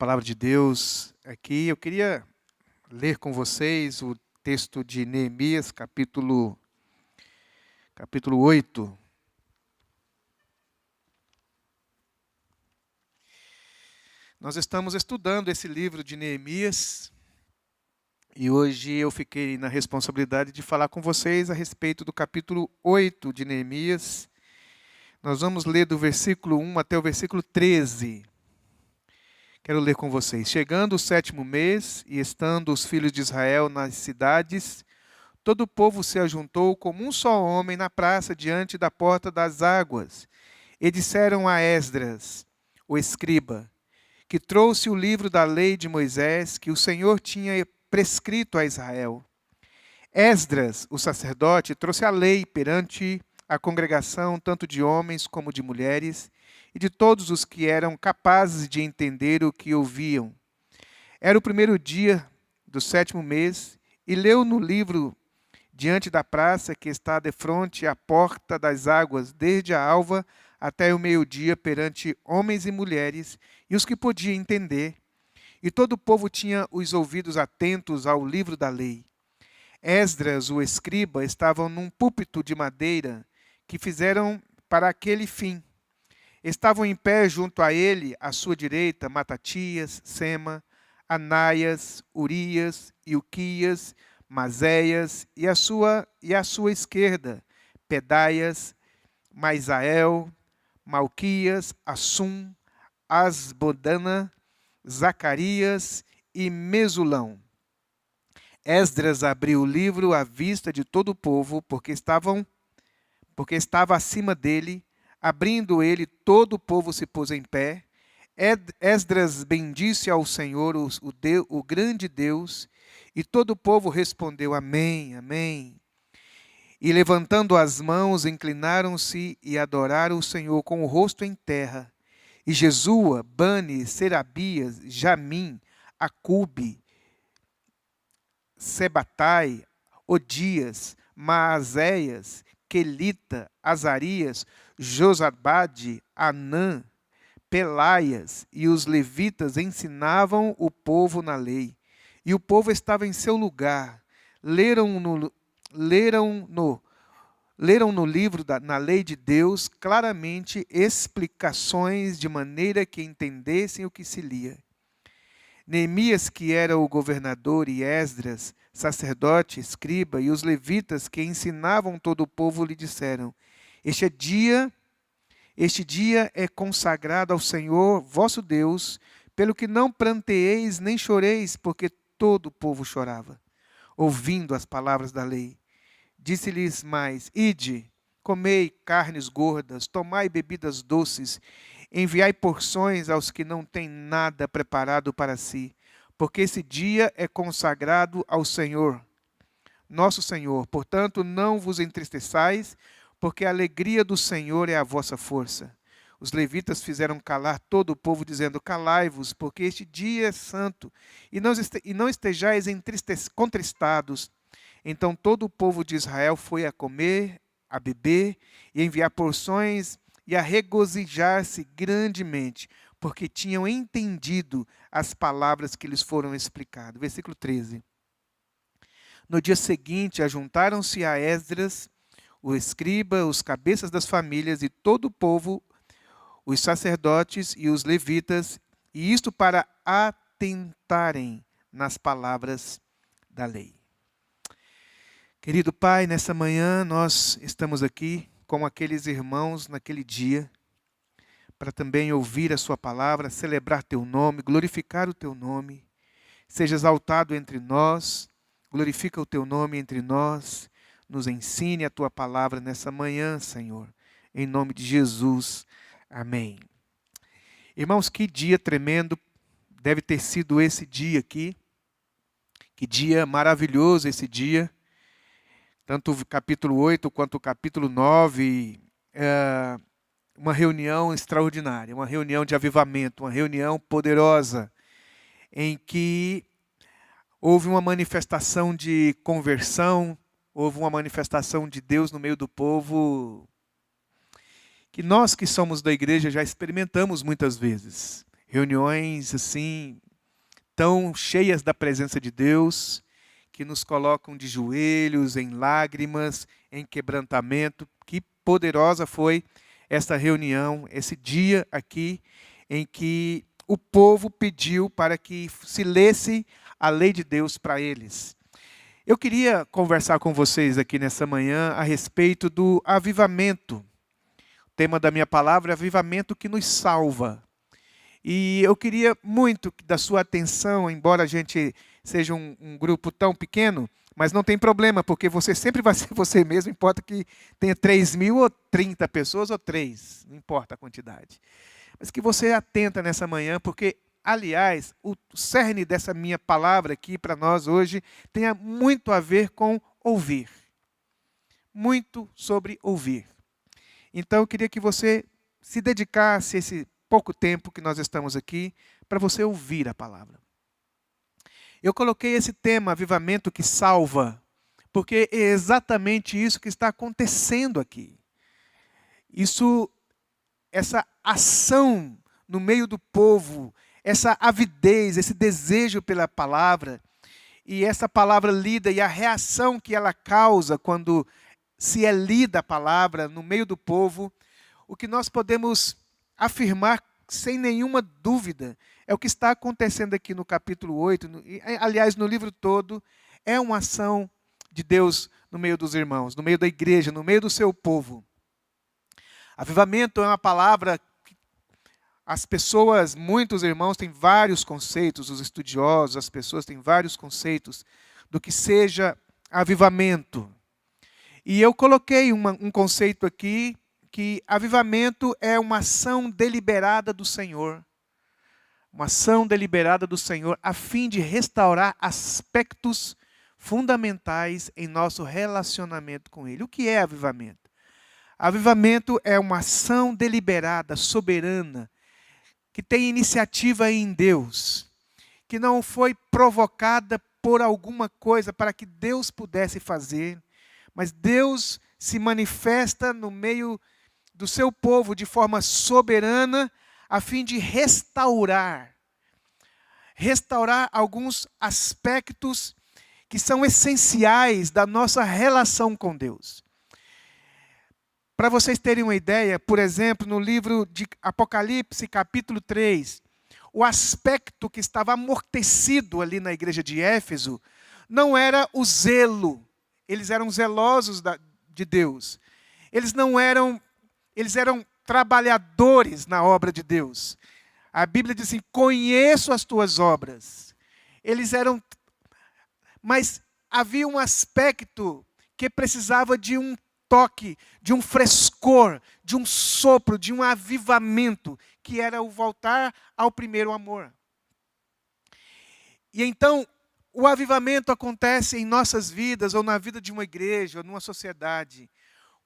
palavra de Deus aqui. Eu queria ler com vocês o texto de Neemias, capítulo 8. Nós estamos estudando esse livro de Neemias e hoje eu fiquei na responsabilidade de falar com vocês a respeito do capítulo 8 de Neemias. Nós vamos ler do versículo 1 até o versículo 13. Quero ler com vocês. Chegando o 7º mês, e estando os filhos de Israel nas cidades, todo o povo se ajuntou como um só homem na praça diante da porta das águas. E disseram a Esdras, o escriba, que trouxe o livro da lei de Moisés, que o Senhor tinha prescrito a Israel. Esdras, o sacerdote, trouxe a lei perante a congregação, tanto de homens como de mulheres, e de todos os que eram capazes de entender o que ouviam. Era o primeiro dia do 7º mês, e leu no livro diante da praça que está defronte à porta das águas, desde a alva até o meio-dia, perante homens e mulheres, e os que podiam entender. E todo o povo tinha os ouvidos atentos ao livro da lei. Esdras, o escriba, estava num púlpito de madeira que fizeram para aquele fim. Estavam em pé junto a ele, à sua direita, Matatias, Sema, Anaias, Urias, Ilquias, Maséias, e à sua esquerda, Pedaias, Maisael, Malquias, Assum, Asbodana, Zacarias e Mesulão. Esdras abriu o livro à vista de todo o povo, porque estava acima dele. Abrindo ele, todo o povo se pôs em pé. Esdras bendisse ao Senhor, o grande Deus, e todo o povo respondeu, Amém, Amém. E levantando as mãos, inclinaram-se e adoraram o Senhor com o rosto em terra. E Jesua, Bani, Serabias, Jamim, Acube, Sebatai, Odias, Maazéias, Quelita, Azarias, Josabade, Anã, Pelaias e os levitas ensinavam o povo na lei. E o povo estava em seu lugar. Leram no livro, na lei de Deus, claramente explicações de maneira que entendessem o que se lia. Neemias, que era o governador, e Esdras, sacerdote, escriba, e os levitas que ensinavam todo o povo lhe disseram, Este dia é consagrado ao Senhor, vosso Deus, pelo que não pranteeis nem choreis, porque todo o povo chorava, ouvindo as palavras da lei. Disse-lhes mais, Ide, comei carnes gordas, tomai bebidas doces, enviai porções aos que não têm nada preparado para si, porque esse dia é consagrado ao Senhor, nosso Senhor. Portanto, não vos entristeçais, porque a alegria do Senhor é a vossa força. Os levitas fizeram calar todo o povo, dizendo, Calai-vos, porque este dia é santo, e não estejais contristados. Então todo o povo de Israel foi a comer, a beber, e a enviar porções, e a regozijar-se grandemente, porque tinham entendido as palavras que lhes foram explicadas. Versículo 13. No dia seguinte, ajuntaram-se a Esdras, o escriba, os cabeças das famílias e todo o povo, os sacerdotes e os levitas, e isto para atentarem nas palavras da lei. Querido Pai, nessa manhã nós estamos aqui com aqueles irmãos naquele dia, para também ouvir a sua palavra, celebrar teu nome, glorificar o teu nome. Seja exaltado entre nós, glorifica o teu nome entre nós, nos ensine a tua palavra nessa manhã, Senhor. Em nome de Jesus. Amém. Irmãos, que dia tremendo deve ter sido esse dia aqui. Que dia maravilhoso esse dia. Tanto o capítulo 8 quanto o capítulo 9, uma reunião extraordinária, uma reunião de avivamento, uma reunião poderosa, em que houve uma manifestação de conversão, houve uma manifestação de Deus no meio do povo, que nós que somos da igreja já experimentamos muitas vezes. Reuniões assim, tão cheias da presença de Deus, que nos colocam de joelhos, em lágrimas, em quebrantamento. Que poderosa foi esta reunião, esse dia aqui, em que o povo pediu para que se lesse a lei de Deus para eles. Eu queria conversar com vocês aqui nessa manhã a respeito do avivamento. O tema da minha palavra é avivamento que nos salva. E eu queria muito da sua atenção, embora a gente seja um grupo tão pequeno, mas não tem problema, porque você sempre vai ser você mesmo, importa que tenha 3.000 ou 30 pessoas ou 3, não importa a quantidade. Mas que você atenta nessa manhã, porque, aliás, o cerne dessa minha palavra aqui para nós hoje tem muito a ver com ouvir. Muito sobre ouvir. Então eu queria que você se dedicasse esse pouco tempo que nós estamos aqui, para você ouvir a palavra. Eu coloquei esse tema, avivamento que salva, porque é exatamente isso que está acontecendo aqui. Essa ação no meio do povo, essa avidez, esse desejo pela palavra, e essa palavra lida e a reação que ela causa quando se é lida a palavra no meio do povo, o que nós podemos afirmar sem nenhuma dúvida é o que está acontecendo aqui no capítulo 8, aliás, no livro todo, é uma ação de Deus no meio dos irmãos, no meio da igreja, no meio do seu povo. Avivamento é uma palavra que as pessoas, muitos irmãos têm vários conceitos, os estudiosos, as pessoas têm vários conceitos do que seja avivamento. E eu coloquei um conceito aqui, que avivamento é uma ação deliberada do Senhor. Uma ação deliberada do Senhor a fim de restaurar aspectos fundamentais em nosso relacionamento com Ele. O que é avivamento? Avivamento é uma ação deliberada, soberana, que tem iniciativa em Deus, que não foi provocada por alguma coisa para que Deus pudesse fazer, mas Deus se manifesta no meio do seu povo de forma soberana, a fim de restaurar alguns aspectos que são essenciais da nossa relação com Deus. Para vocês terem uma ideia, por exemplo, no livro de Apocalipse, capítulo 3, o aspecto que estava amortecido ali na igreja de Éfeso não era o zelo. Eles eram zelosos de Deus. Eles eram trabalhadores na obra de Deus. A Bíblia diz assim, conheço as tuas obras. Mas havia um aspecto que precisava de um toque, de um frescor, de um sopro, de um avivamento, que era o voltar ao primeiro amor. E então, o avivamento acontece em nossas vidas, ou na vida de uma igreja, ou numa sociedade,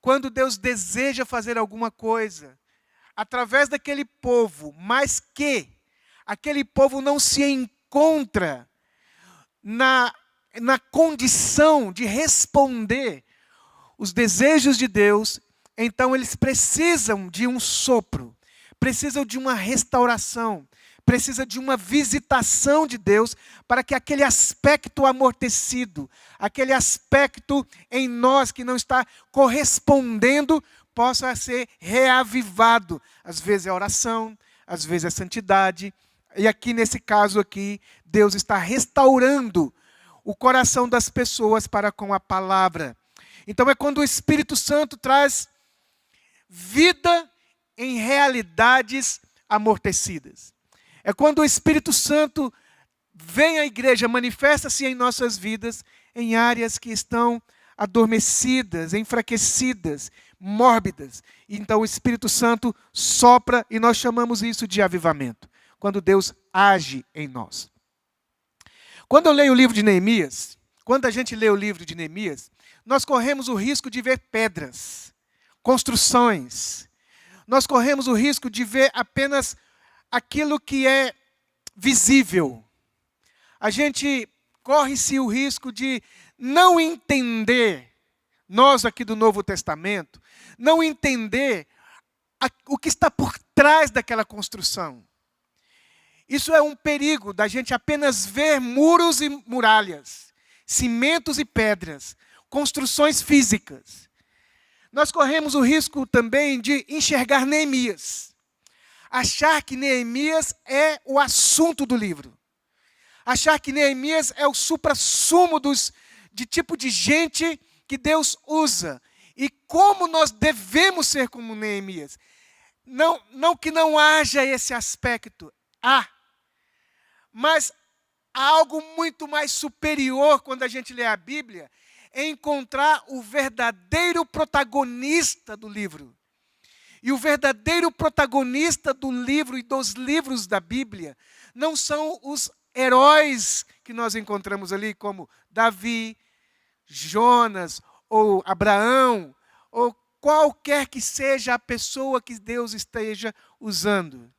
quando Deus deseja fazer alguma coisa, através daquele povo, mas que aquele povo não se encontra na condição de responder os desejos de Deus, então eles precisam de um sopro, precisam de uma restauração, precisa de uma visitação de Deus para que aquele aspecto amortecido, aquele aspecto em nós que não está correspondendo, possa ser reavivado. Às vezes é oração, às vezes é santidade. E aqui nesse caso aqui, Deus está restaurando o coração das pessoas para com a palavra. Então é quando o Espírito Santo traz vida em realidades amortecidas. É quando o Espírito Santo vem à igreja, manifesta-se em nossas vidas, em áreas que estão adormecidas, enfraquecidas, mórbidas. Então o Espírito Santo sopra e nós chamamos isso de avivamento. Quando Deus age em nós. Quando eu leio o livro de Neemias, quando a gente lê o livro de Neemias, nós corremos o risco de ver pedras, construções. Nós corremos o risco de ver apenas aquilo que é visível. A gente corre-se o risco de não entender, nós aqui do Novo Testamento, não entender o que está por trás daquela construção. Isso é um perigo da gente apenas ver muros e muralhas, cimentos e pedras, construções físicas. Nós corremos o risco também de enxergar Neemias. Achar que Neemias é o assunto do livro. Achar que Neemias é o suprassumo de tipo de gente que Deus usa. E como nós devemos ser como Neemias. Não que não haja esse aspecto. Mas há algo muito mais superior quando a gente lê a Bíblia, é encontrar o verdadeiro protagonista do livro. E o verdadeiro protagonista do livro e dos livros da Bíblia não são os heróis que nós encontramos ali, como Davi, Jonas, ou Abraão, ou qualquer que seja a pessoa que Deus esteja usando.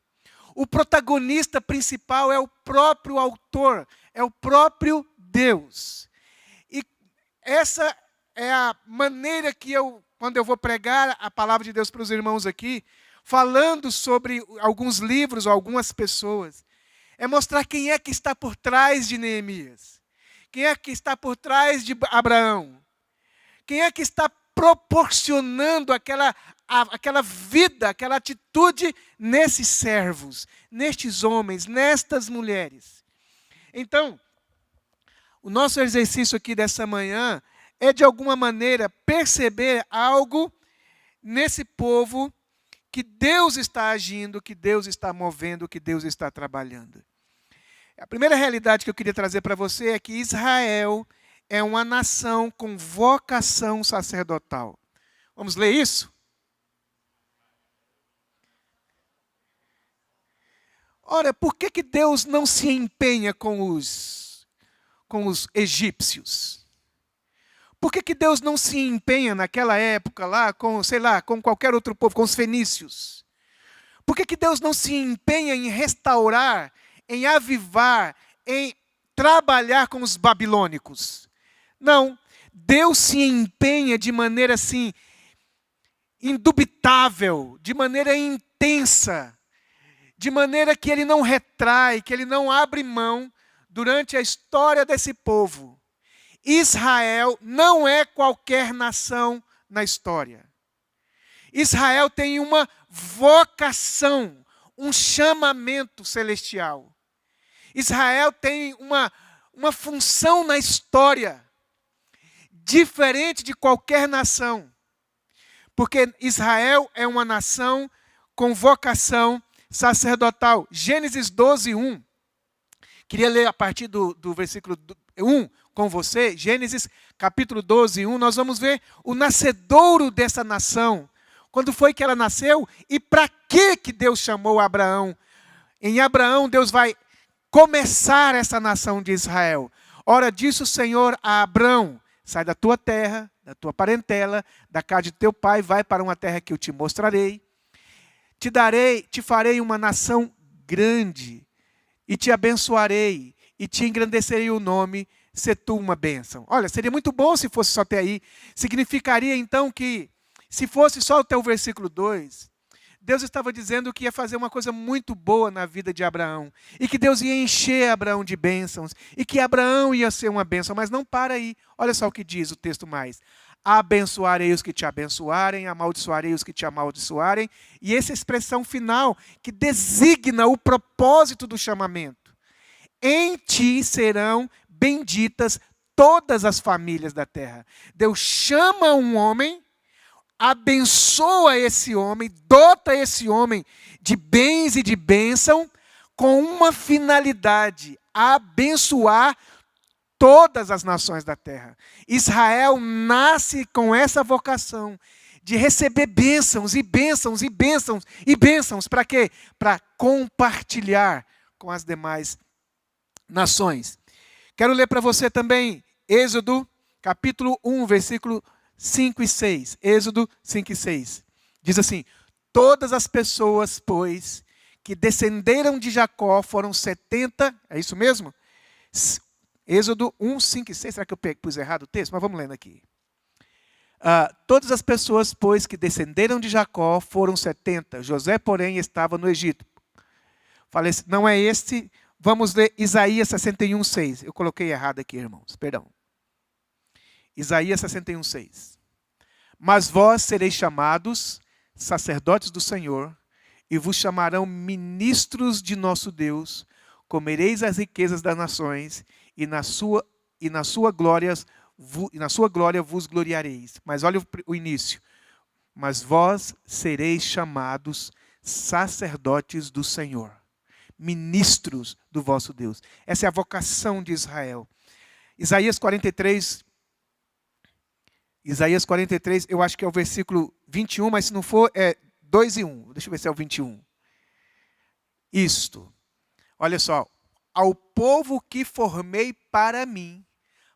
O protagonista principal é o próprio autor, é o próprio Deus. E essa é a maneira que quando eu vou pregar a palavra de Deus para os irmãos aqui, falando sobre alguns livros ou algumas pessoas, é mostrar quem é que está por trás de Neemias. Quem é que está por trás de Abraão. Quem é que está proporcionando aquela vida, aquela atitude nesses servos, nestes homens, nestas mulheres. Então, o nosso exercício aqui dessa manhã é, de alguma maneira, perceber algo nesse povo que Deus está agindo, que Deus está movendo, que Deus está trabalhando. A primeira realidade que eu queria trazer para você é que Israel é uma nação com vocação sacerdotal. Vamos ler isso? Ora, por que Deus não se empenha com os egípcios? Por que Deus não se empenha naquela época lá com qualquer outro povo, com os fenícios? Por que Deus não se empenha em restaurar, em avivar, em trabalhar com os babilônicos? Não, Deus se empenha de maneira assim, indubitável, de maneira intensa, de maneira que Ele não retrai, que Ele não abre mão durante a história desse povo. Israel não é qualquer nação na história. Israel tem uma vocação, um chamamento celestial. Israel tem uma função na história, diferente de qualquer nação. Porque Israel é uma nação com vocação sacerdotal. Gênesis 12, 1. Queria ler a partir do versículo 1 com você. Gênesis capítulo 12, 1. Nós vamos ver o nascedouro dessa nação. Quando foi que ela nasceu e para que Deus chamou Abraão. Em Abraão, Deus vai começar essa nação de Israel. Ora, disse o Senhor a Abrão: sai da tua terra, da tua parentela, da casa de teu pai, vai para uma terra que eu te mostrarei. Te farei uma nação grande, e te abençoarei, e te engrandecerei o nome, se tu uma bênção. Olha, seria muito bom se fosse só até aí. Significaria então que, se fosse só até o versículo 2, Deus estava dizendo que ia fazer uma coisa muito boa na vida de Abraão. E que Deus ia encher Abraão de bênçãos. E que Abraão ia ser uma bênção. Mas não para aí. Olha só o que diz o texto mais. Abençoarei os que te abençoarem, amaldiçoarei os que te amaldiçoarem. E essa expressão final que designa o propósito do chamamento. Em ti serão benditas todas as famílias da terra. Deus chama um homem, abençoa esse homem, dota esse homem de bens e de bênção, com uma finalidade: abençoar todas as nações da terra. Israel nasce com essa vocação de receber bênçãos e bênçãos e bênçãos e bênçãos. Para quê? Para compartilhar com as demais nações. Quero ler para você também Êxodo, capítulo 1, versículo 5 e 6. Êxodo 5 e 6. Diz assim: todas as pessoas, pois, que descenderam de Jacó foram 70, é isso mesmo? Êxodo 1, 5 e 6. Será que eu pus errado o texto? Mas vamos lendo aqui. Todas as pessoas, pois, que descenderam de Jacó foram 70. José, porém, estava no Egito. Falei, não é este. Vamos ler Isaías 61:6. Eu coloquei errado aqui, irmãos. Perdão. Isaías 61:6. Mas vós sereis chamados sacerdotes do Senhor, e vos chamarão ministros de nosso Deus. Comereis as riquezas das nações, e na sua glória vos gloriareis. Mas olha o início. Mas vós sereis chamados sacerdotes do Senhor, ministros do vosso Deus. Essa é a vocação de Israel. Isaías 43, eu acho que é o versículo 21, mas se não for, é 2:1. Deixa eu ver se é o 21. Isto. Olha só. Ao povo que formei para mim,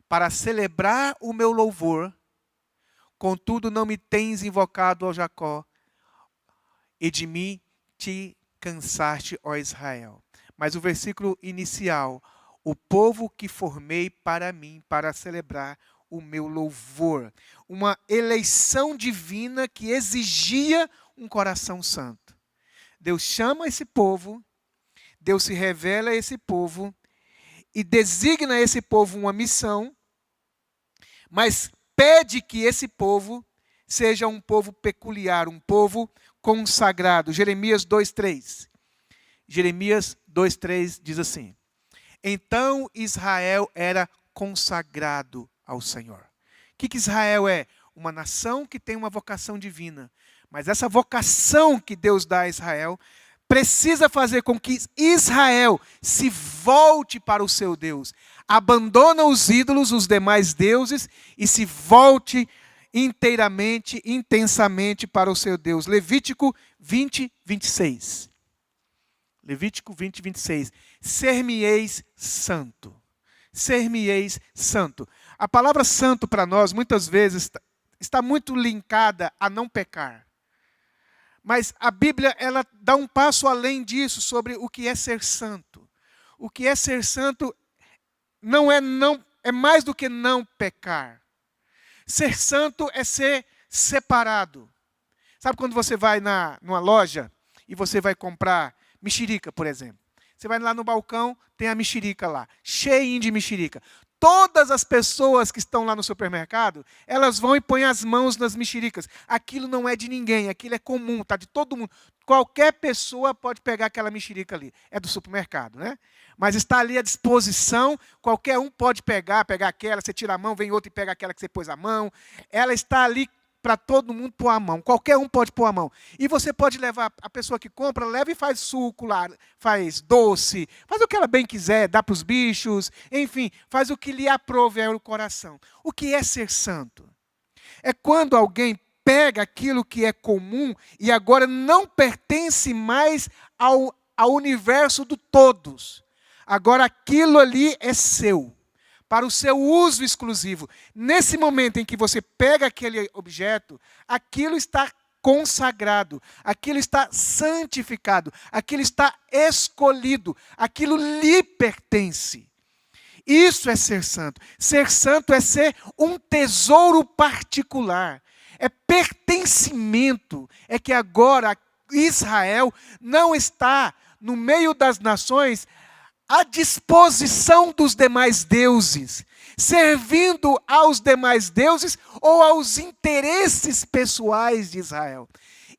para celebrar o meu louvor, contudo não me tens invocado, ó Jacó, e de mim te cansaste, ó Israel. Mas o versículo inicial, o povo que formei para mim, para celebrar o meu louvor. Uma eleição divina que exigia um coração santo. Deus chama esse povo, Deus se revela a esse povo e designa a esse povo uma missão, mas pede que esse povo seja um povo peculiar, um povo consagrado. Jeremias 2:3. Jeremias 2:3 diz assim: então Israel era consagrado ao Senhor. O que Israel é? Uma nação que tem uma vocação divina. Mas essa vocação que Deus dá a Israel precisa fazer com que Israel se volte para o seu Deus. Abandona os ídolos, os demais deuses, e se volte inteiramente, intensamente para o seu Deus. Levítico 20:26. Levítico 20:26. Ser-me-eis santo. Ser-me-eis santo. A palavra santo para nós, muitas vezes, está muito linkada a não pecar. Mas a Bíblia, ela dá um passo além disso, sobre o que é ser santo. O que é ser santo é mais do que não pecar. Ser santo é ser separado. Sabe quando você vai numa loja e você vai comprar mexerica, por exemplo? Você vai lá no balcão, tem a mexerica lá, cheinho de mexerica. Todas as pessoas que estão lá no supermercado, elas vão e põem as mãos nas mexericas. Aquilo não é de ninguém, aquilo é comum, está de todo mundo. Qualquer pessoa pode pegar aquela mexerica ali. É do supermercado, né? Mas está ali à disposição, qualquer um pode pegar aquela, você tira a mão, vem outro e pega aquela que você pôs a mão. Ela está ali para todo mundo pôr a mão. Qualquer um pode pôr a mão. E você pode levar, a pessoa que compra, leva e faz suco lá, faz doce, faz o que ela bem quiser, dá para os bichos, enfim, faz o que lhe aprouve o coração. O que é ser santo? É quando alguém pega aquilo que é comum e agora não pertence mais ao universo do todos. Agora aquilo ali é seu, para o seu uso exclusivo. Nesse momento em que você pega aquele objeto, aquilo está consagrado, aquilo está santificado, aquilo está escolhido, aquilo lhe pertence. Isso é ser santo. Ser santo é ser um tesouro particular. É pertencimento. É que agora Israel não está no meio das nações à disposição dos demais deuses, servindo aos demais deuses ou aos interesses pessoais de Israel.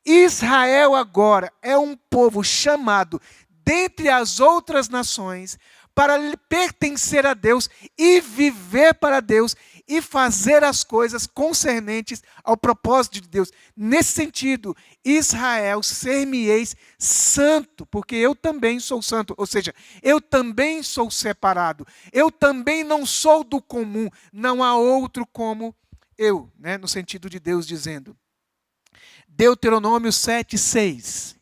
Israel agora é um povo chamado dentre as outras nações para pertencer a Deus e viver para Deus e fazer as coisas concernentes ao propósito de Deus. Nesse sentido, Israel, ser-me-eis santo, porque eu também sou santo, ou seja, eu também sou separado, eu também não sou do comum, não há outro como eu, né? No sentido de Deus dizendo. Deuteronômio 7:6.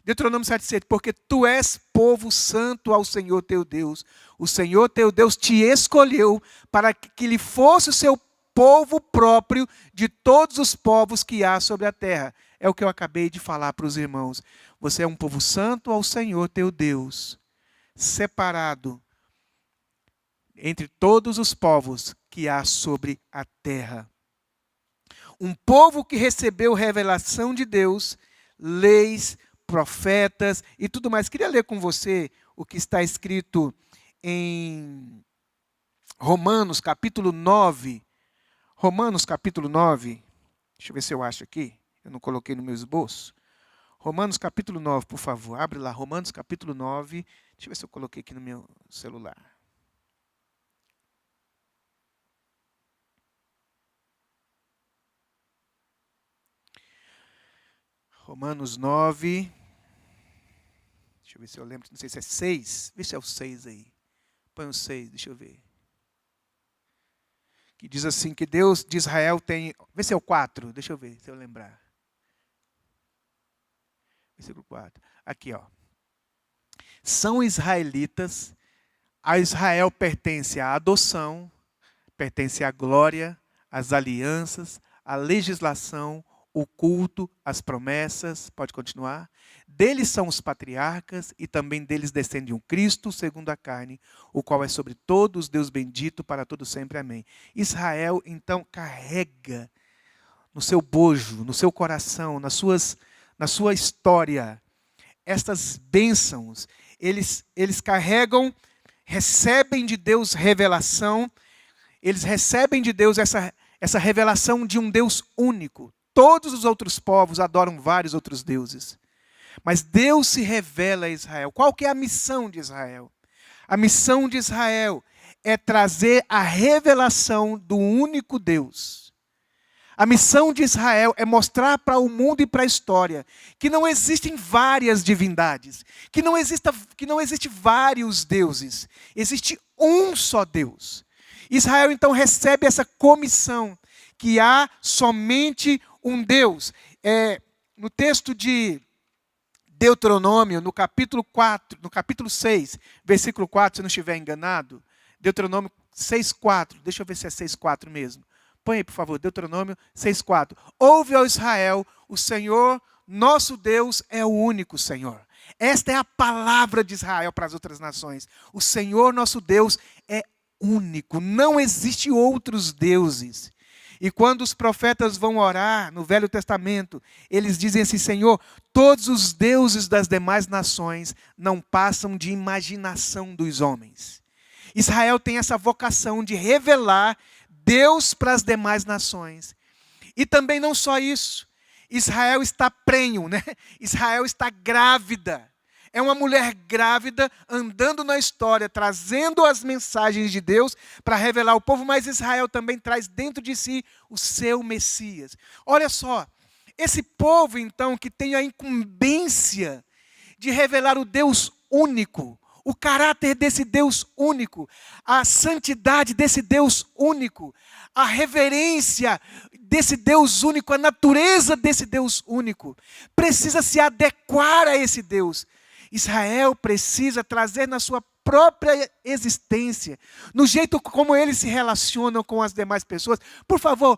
Deuteronômio 7:6, porque tu és povo santo ao Senhor teu Deus. O Senhor teu Deus te escolheu para que lhe fosse o seu povo próprio de todos os povos que há sobre a terra. É o que eu acabei de falar para os irmãos. Você é um povo santo ao Senhor teu Deus, separado entre todos os povos que há sobre a terra. Um povo que recebeu revelação de Deus, leis, profetas e tudo mais. Queria ler com você o que está escrito em Romanos, capítulo 9. Romanos, capítulo 9. Deixa eu ver se eu acho aqui. Eu não coloquei no meu esboço. Romanos, capítulo 9, por favor. Abre lá, Romanos, capítulo 9. Deixa eu ver se eu coloquei aqui no meu celular. Romanos 9. Deixa eu ver se eu lembro. Não sei se é 6. Vê se é o 6 aí. Põe o 6, deixa eu ver. Que diz assim, que Deus de Israel tem... Vê se é o 4, deixa eu ver, se eu lembrar. Versículo 4. Aqui, ó. São israelitas, a Israel pertence à adoção, pertence à glória, às alianças, à legislação, o culto, as promessas, pode continuar. Deles são os patriarcas e também deles descende um Cristo segundo a carne, o qual é sobre todos Deus bendito para todo sempre. Amém. Israel, então, carrega no seu bojo, no seu coração, na sua história, estas bênçãos. Eles carregam, recebem de Deus revelação, eles recebem de Deus essa revelação de um Deus único. Todos os outros povos adoram vários outros deuses. Mas Deus se revela a Israel. Qual que é a missão de Israel? A missão de Israel é trazer a revelação do único Deus. A missão de Israel é mostrar para o mundo e para a história que não existem várias divindades, que não existe vários deuses, existe um só Deus. Israel então recebe essa comissão, que há somente um Deus. No texto de Deuteronômio, no capítulo 6, versículo 4, se eu não estiver enganado, Deuteronômio 6,4, deixa eu ver se é 6,4 mesmo. Põe aí, por favor, Deuteronômio 6,4. Ouve, ó Israel, o Senhor, nosso Deus, é o único Senhor. Esta é a palavra de Israel para as outras nações. O Senhor, nosso Deus, é único. Não existe outros deuses. E quando os profetas vão orar no Velho Testamento, eles dizem assim, Senhor, todos os deuses das demais nações não passam de imaginação dos homens. Israel tem essa vocação de revelar Deus para as demais nações. E também não só isso, Israel está prenho, né? Israel está grávida. É uma mulher grávida andando na história, trazendo as mensagens de Deus para revelar ao povo, mas Israel também traz dentro de si o seu Messias. Olha só, esse povo então que tem a incumbência de revelar o Deus único, o caráter desse Deus único, a santidade desse Deus único, a reverência desse Deus único, a natureza desse Deus único, precisa se adequar a esse Deus. Israel precisa trazer na sua própria existência, no jeito como eles se relacionam com as demais pessoas. Por favor,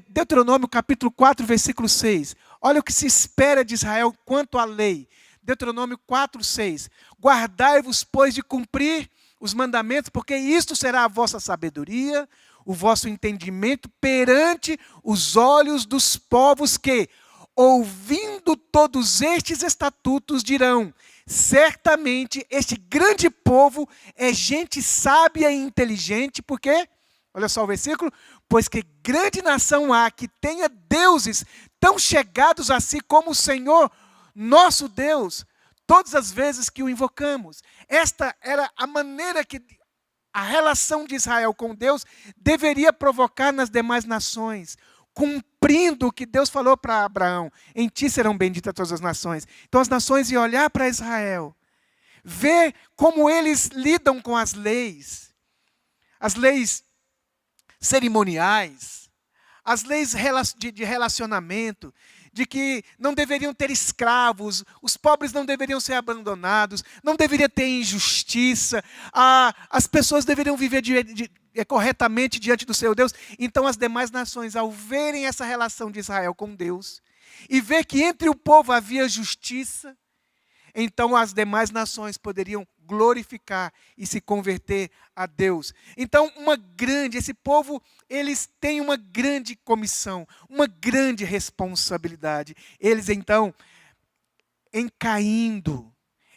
Deuteronômio capítulo 4, versículo 6. Olha o que se espera de Israel quanto à lei. Deuteronômio 4, 6. Guardai-vos, pois, de cumprir os mandamentos, porque isto será a vossa sabedoria, o vosso entendimento perante os olhos dos povos que, ouvindo todos estes estatutos, dirão, certamente este grande povo é gente sábia e inteligente, porque, olha só o versículo, pois que grande nação há que tenha deuses tão chegados a si como o Senhor, nosso Deus, todas as vezes que o invocamos. Esta era a maneira que a relação de Israel com Deus deveria provocar nas demais nações, cumprindo o que Deus falou para Abraão, em ti serão benditas todas as nações. Então as nações iam olhar para Israel, ver como eles lidam com as leis cerimoniais, as leis de relacionamento, de que não deveriam ter escravos, os pobres não deveriam ser abandonados, não deveria ter injustiça, as pessoas deveriam viver corretamente diante do seu Deus. Então as demais nações, ao verem essa relação de Israel com Deus, e ver que entre o povo havia justiça, então as demais nações poderiam glorificar e se converter a Deus. Então esse povo, eles têm uma grande comissão, uma grande responsabilidade. Eles então em caindo,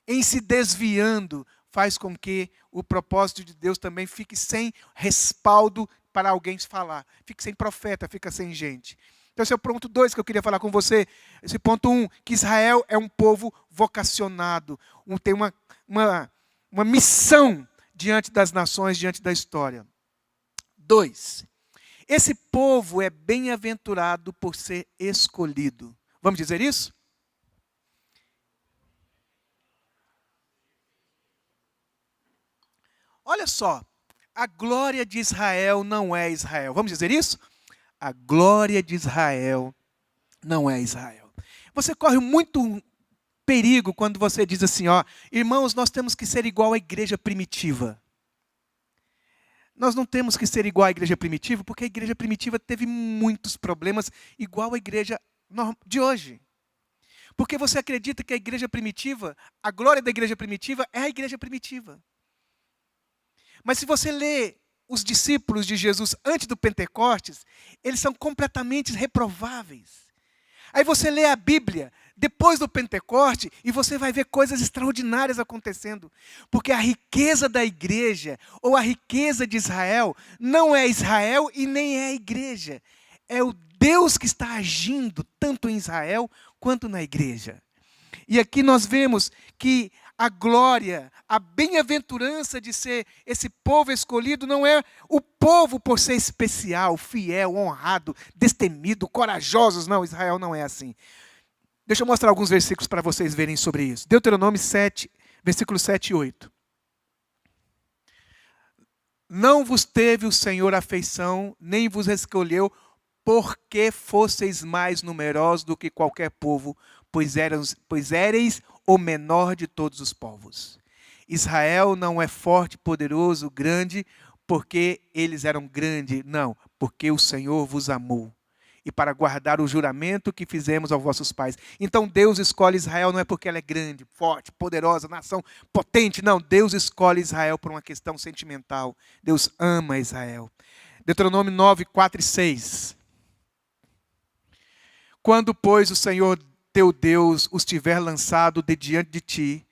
em se desviando, faz com que o propósito de Deus também fique sem respaldo para alguém falar. Fique sem profeta, fica sem gente. Então esse é o ponto 2 que eu queria falar com você. Esse ponto 1, que Israel é um povo vocacionado, tem uma missão diante das nações, diante da história. 2, esse povo é bem-aventurado por ser escolhido. Vamos dizer isso? Olha só, a glória de Israel não é Israel. Vamos dizer isso? A glória de Israel não é Israel. Você corre muito perigo quando você diz assim, ó, irmãos, nós temos que ser igual à igreja primitiva. Nós não temos que ser igual à igreja primitiva, porque a igreja primitiva teve muitos problemas, igual à igreja de hoje. Porque você acredita que a igreja primitiva, a glória da igreja primitiva é a igreja primitiva. Mas se você lê os discípulos de Jesus antes do Pentecostes, eles são completamente reprováveis. Aí você lê a Bíblia depois do Pentecoste e você vai ver coisas extraordinárias acontecendo. Porque a riqueza da igreja, ou a riqueza de Israel, não é Israel e nem é a igreja. É o Deus que está agindo tanto em Israel quanto na igreja. E aqui nós vemos que a glória, a bem-aventurança de ser esse povo escolhido não é o povo por ser especial, fiel, honrado, destemido, corajosos. Não, Israel não é assim. Deixa eu mostrar alguns versículos para vocês verem sobre isso. Deuteronômio 7, versículos 7 e 8. Não vos teve o Senhor afeição, nem vos escolheu, porque fosseis mais numerosos do que qualquer povo, pois éreis o menor de todos os povos. Israel não é forte, poderoso, grande, porque eles eram grandes. Não, porque o Senhor vos amou. E para guardar o juramento que fizemos aos vossos pais. Então Deus escolhe Israel não é porque ela é grande, forte, poderosa, nação potente. Não, Deus escolhe Israel por uma questão sentimental. Deus ama Israel. Deuteronômio 9, 4 e 6. Quando, pois, o Senhor teu Deus os tiver lançado de diante de ti,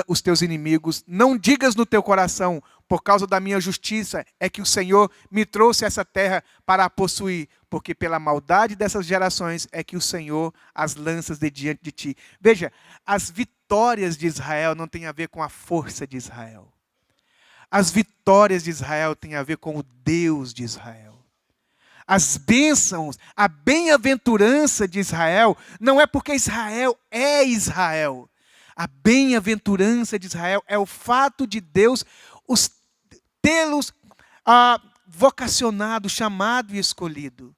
os teus inimigos, não digas no teu coração, por causa da minha justiça, é que o Senhor me trouxe essa terra para a possuir, porque pela maldade dessas gerações é que o Senhor as lança de diante de ti. Veja, as vitórias de Israel não têm a ver com a força de Israel. As vitórias de Israel têm a ver com o Deus de Israel. As bênçãos, a bem-aventurança de Israel, não é porque Israel é Israel. A bem-aventurança de Israel é o fato de Deus tê-los vocacionado, chamado e escolhido.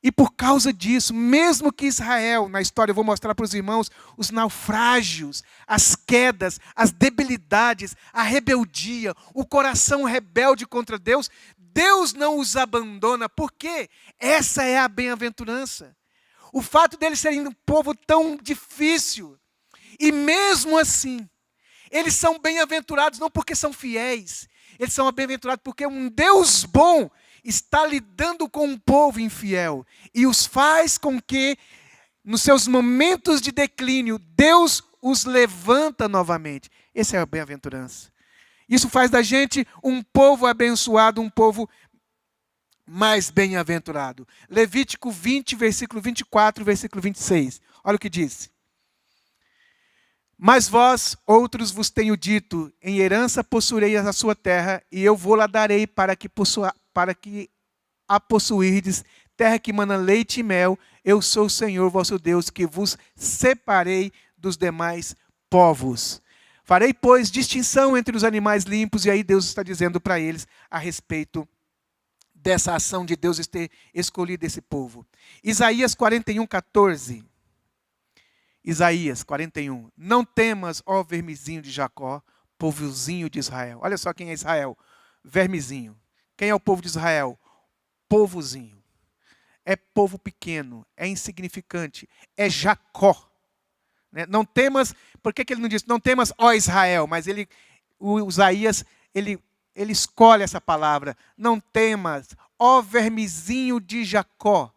E por causa disso, mesmo que Israel, na história eu vou mostrar para os irmãos, os naufrágios, as quedas, as debilidades, a rebeldia, o coração rebelde contra Deus, Deus não os abandona, porque essa é a bem-aventurança. O fato deles serem um povo tão difícil, e mesmo assim, eles são bem-aventurados não porque são fiéis, eles são bem-aventurados porque um Deus bom está lidando com um povo infiel e os faz com que, nos seus momentos de declínio, Deus os levanta novamente. Essa é a bem-aventurança. Isso faz da gente um povo abençoado, um povo mais bem-aventurado. Levítico 20, versículo 24, versículo 26. Olha o que diz. Mas vós, outros, vos tenho dito, em herança possuirei a sua terra, e eu vou lá darei para que a possuirdes, terra que mana leite e mel. Eu sou o Senhor vosso Deus, que vos separei dos demais povos. Farei, pois, distinção entre os animais limpos, e aí Deus está dizendo para eles a respeito dessa ação de Deus ter escolhido esse povo. Isaías 41, 14. Isaías 41. Não temas, ó vermezinho de Jacó, povozinho de Israel. Olha só quem é Israel. Vermezinho. Quem é o povo de Israel? Povozinho. É povo pequeno, é insignificante, é Jacó. Não temas, por que ele não diz, não temas, ó Israel, mas o Isaías, ele escolhe essa palavra. Não temas, ó vermezinho de Jacó,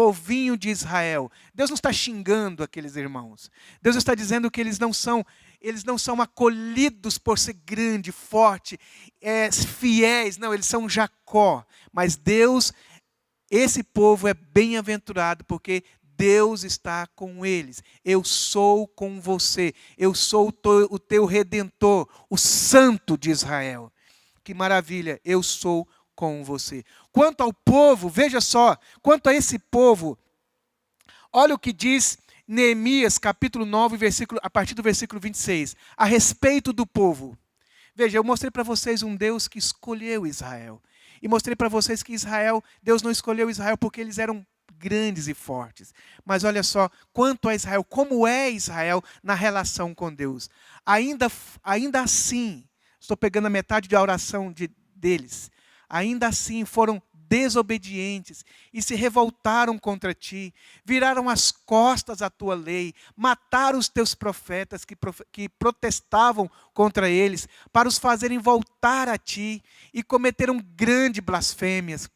povinho de Israel. Deus não está xingando aqueles irmãos. Deus está dizendo que eles não são acolhidos por ser grande, forte, fiéis. Não, eles são Jacó. Mas Deus, esse povo é bem-aventurado porque Deus está com eles. Eu sou com você. Eu sou o teu Redentor, o Santo de Israel. Que maravilha, eu sou com você. Quanto ao povo, veja só, quanto a esse povo, olha o que diz Neemias, capítulo 9, a partir do versículo 26, a respeito do povo. Veja, eu mostrei para vocês um Deus que escolheu Israel. E mostrei para vocês que Deus não escolheu Israel porque eles eram grandes e fortes. Mas olha só, quanto a Israel, como é Israel na relação com Deus. Ainda assim, estou pegando a metade da oração deles. Ainda assim foram desobedientes e se revoltaram contra ti, viraram as costas à tua lei, mataram os teus profetas que protestavam contra eles, para os fazerem voltar a ti, e cometeram grandes blasfêmias.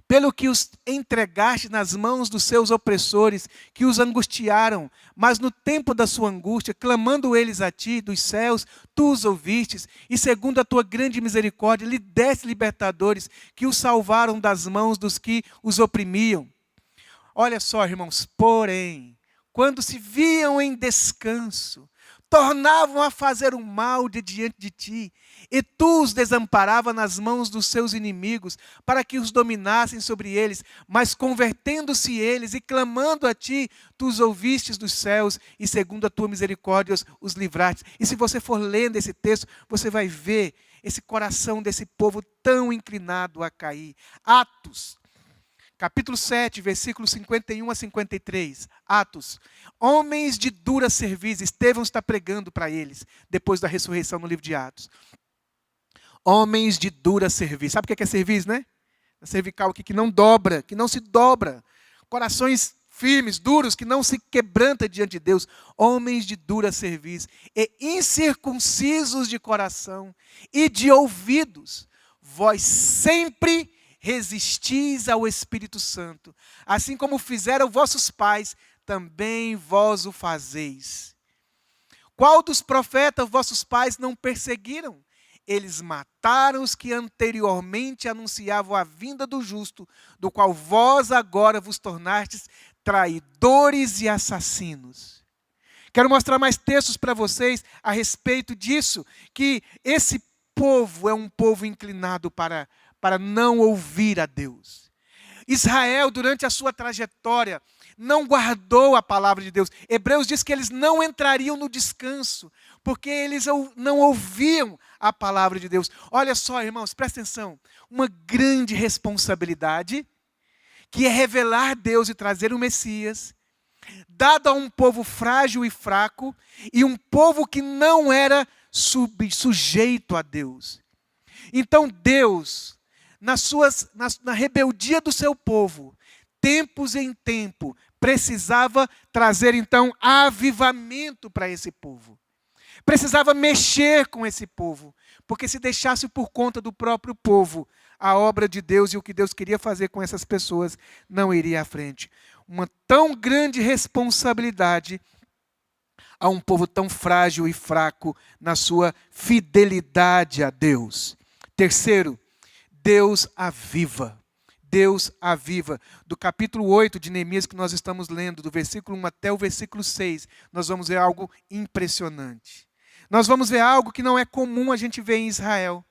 Pelo que os entregaste nas mãos dos seus opressores, que os angustiaram, mas no tempo da sua angústia, clamando eles a ti dos céus, tu os ouvistes, e segundo a tua grande misericórdia, lhe deste libertadores, que os salvaram das mãos dos que os oprimiam. Olha só, irmãos, porém, quando se viam em descanso, tornavam a fazer o mal diante de ti, e tu os desamparava nas mãos dos seus inimigos, para que os dominassem sobre eles, mas convertendo-se eles e clamando a ti, tu os ouvistes dos céus, e segundo a tua misericórdia os livraste. E se você for lendo esse texto, você vai ver esse coração desse povo tão inclinado a cair. Atos, capítulo 7, versículos 51 a 53. Atos. Homens de dura cerviz. Estevão está pregando para eles, depois da ressurreição no livro de Atos. Homens de dura cerviz. Sabe o que é cerviz, né? A cervical aqui que não dobra, que não se dobra. Corações firmes, duros, que não se quebranta diante de Deus. Homens de dura cerviz. E incircuncisos de coração e de ouvidos. Vós sempre resistis ao Espírito Santo, assim como fizeram vossos pais, também vós o fazeis. Qual dos profetas vossos pais não perseguiram? Eles mataram os que anteriormente anunciavam a vinda do justo, do qual vós agora vos tornastes traidores e assassinos. Quero mostrar mais textos para vocês a respeito disso, que esse povo é um povo inclinado para não ouvir a Deus. Israel, durante a sua trajetória, não guardou a palavra de Deus. Hebreus diz que eles não entrariam no descanso, porque eles não ouviam a palavra de Deus. Olha só, irmãos, presta atenção. Uma grande responsabilidade, que é revelar Deus e trazer o Messias, dado a um povo frágil e fraco, e um povo que não era sujeito a Deus. Então Deus, na rebeldia do seu povo, tempos em tempo, precisava trazer então avivamento para esse povo. Precisava mexer com esse povo, porque se deixasse por conta do próprio povo, a obra de Deus e o que Deus queria fazer com essas pessoas não iria à frente. Uma tão grande responsabilidade a um povo tão frágil e fraco na sua fidelidade a Deus. Terceiro, Deus aviva. Deus aviva. Do capítulo 8 de Neemias que nós estamos lendo, do versículo 1 até o versículo 6, nós vamos ver algo impressionante. Nós vamos ver algo que não é comum a gente ver em Israel.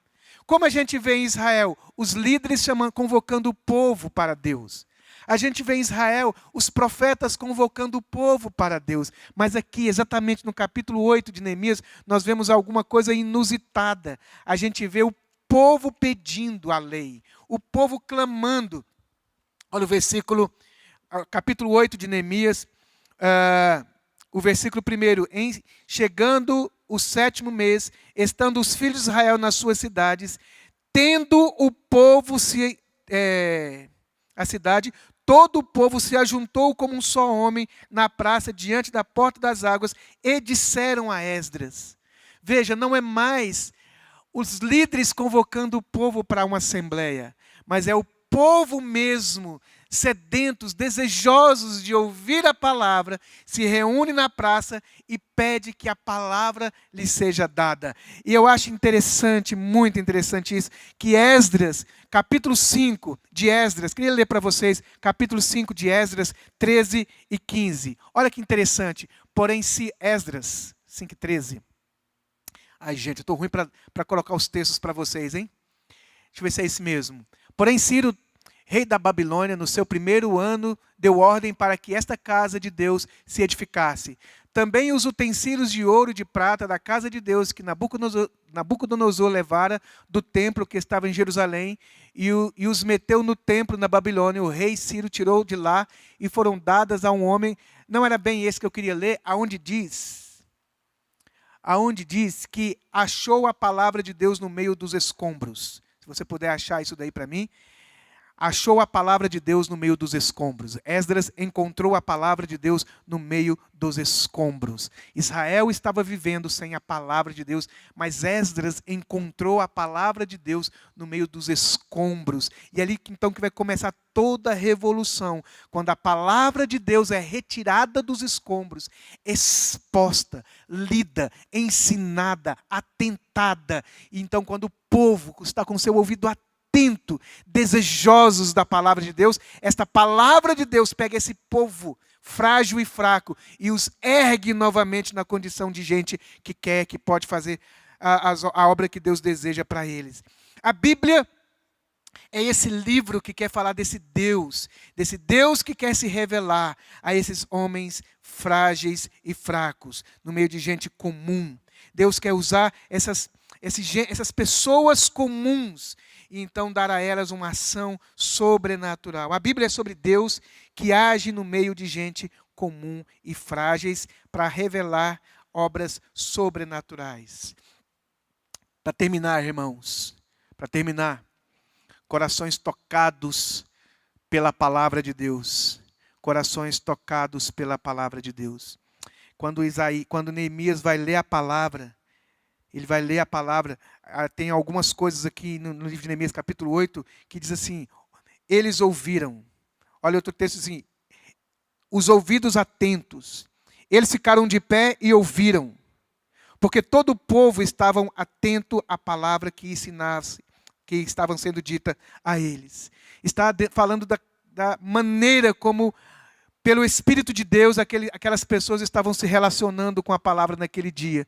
Como a gente vê em Israel? Os líderes convocando o povo para Deus. A gente vê em Israel os profetas convocando o povo para Deus. Mas aqui, exatamente no capítulo 8 de Neemias, nós vemos alguma coisa inusitada. A gente vê o povo pedindo a lei, o povo clamando. Olha o versículo, capítulo 8 de Neemias, o versículo 1. Chegando o 7º mês, estando os filhos de Israel nas suas cidades, tendo o povo a cidade, todo o povo se ajuntou como um só homem na praça diante da porta das águas e disseram a Esdras. Veja, não é mais os líderes convocando o povo para uma assembleia, mas é o povo mesmo, sedentos, desejosos de ouvir a palavra, se reúne na praça e pede que a palavra lhe seja dada. E eu acho interessante, muito interessante isso, que Esdras, capítulo 5 de Esdras, queria ler para vocês, capítulo 5 de Esdras, 13 e 15. Olha que interessante. Porém, se Esdras 5 e 13. Ai, gente, eu estou ruim para colocar os textos para vocês, hein? Deixa eu ver se é esse mesmo. Porém, Ciro, rei da Babilônia, no seu primeiro ano, deu ordem para que esta casa de Deus se edificasse. Também os utensílios de ouro e de prata da casa de Deus, que Nabucodonosor levara do templo que estava em Jerusalém, e os meteu no templo na Babilônia. O rei Ciro tirou de lá e foram dadas a um homem. Não era bem esse que eu queria ler, aonde diz que achou a palavra de Deus no meio dos escombros. Se você puder achar isso daí para mim. Achou a palavra de Deus no meio dos escombros. Esdras encontrou a palavra de Deus no meio dos escombros. Israel estava vivendo sem a palavra de Deus, mas Esdras encontrou a palavra de Deus no meio dos escombros. E é ali então que vai começar toda a revolução, quando a palavra de Deus é retirada dos escombros, exposta, lida, ensinada, atentada. E então quando o povo está com seu ouvido atento, desejosos da palavra de Deus, esta palavra de Deus pega esse povo frágil e fraco e os ergue novamente na condição de gente que quer, que pode fazer a obra que Deus deseja para eles. A Bíblia é esse livro que quer falar desse Deus que quer se revelar a esses homens frágeis e fracos, no meio de gente comum. Deus quer usar essas pessoas comuns e então dar a elas uma ação sobrenatural. A Bíblia é sobre Deus que age no meio de gente comum e frágeis para revelar obras sobrenaturais. Para terminar, irmãos, corações tocados pela palavra de Deus. Corações tocados pela palavra de Deus. Quando Neemias vai ler a palavra, ele vai ler a palavra, tem algumas coisas aqui no livro de Neemias, capítulo 8, que diz assim, eles ouviram. Olha outro texto assim, os ouvidos atentos. Eles ficaram de pé e ouviram, porque todo o povo estava atento à palavra que ensinasse, que estavam sendo dita a eles. Está falando da maneira como, pelo Espírito de Deus, aquelas pessoas estavam se relacionando com a palavra naquele dia.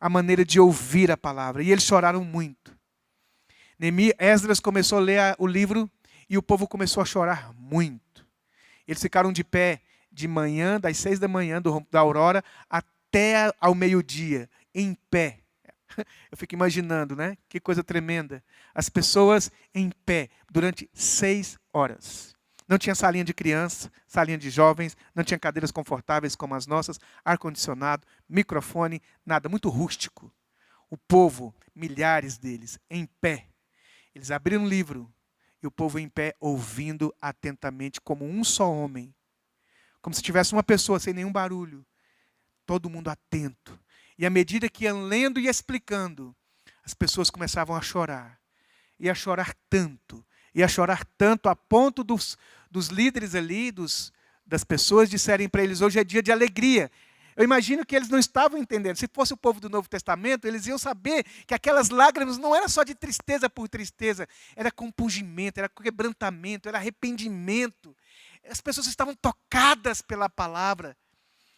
A maneira de ouvir a palavra. E eles choraram muito. Esdras começou a ler o livro e o povo começou a chorar muito. Eles ficaram de pé de manhã, das 6 da manhã, da aurora, até ao meio-dia, em pé. Eu fico imaginando, né? Que coisa tremenda. As pessoas em pé durante 6 horas. Não tinha salinha de criança, salinha de jovens, não tinha cadeiras confortáveis como as nossas, ar-condicionado, microfone, nada, muito rústico. O povo, milhares deles, em pé. Eles abriram um livro e o povo em pé ouvindo atentamente como um só homem. Como se tivesse uma pessoa sem nenhum barulho. Todo mundo atento. E à medida que iam lendo e explicando, as pessoas começavam a chorar. E a chorar tanto. E a chorar tanto a ponto dos líderes ali, das pessoas disserem para eles, hoje é dia de alegria. Eu imagino que eles não estavam entendendo. Se fosse o povo do Novo Testamento, eles iam saber que aquelas lágrimas não eram só de tristeza por tristeza, era compungimento, era quebrantamento, era arrependimento. As pessoas estavam tocadas pela palavra.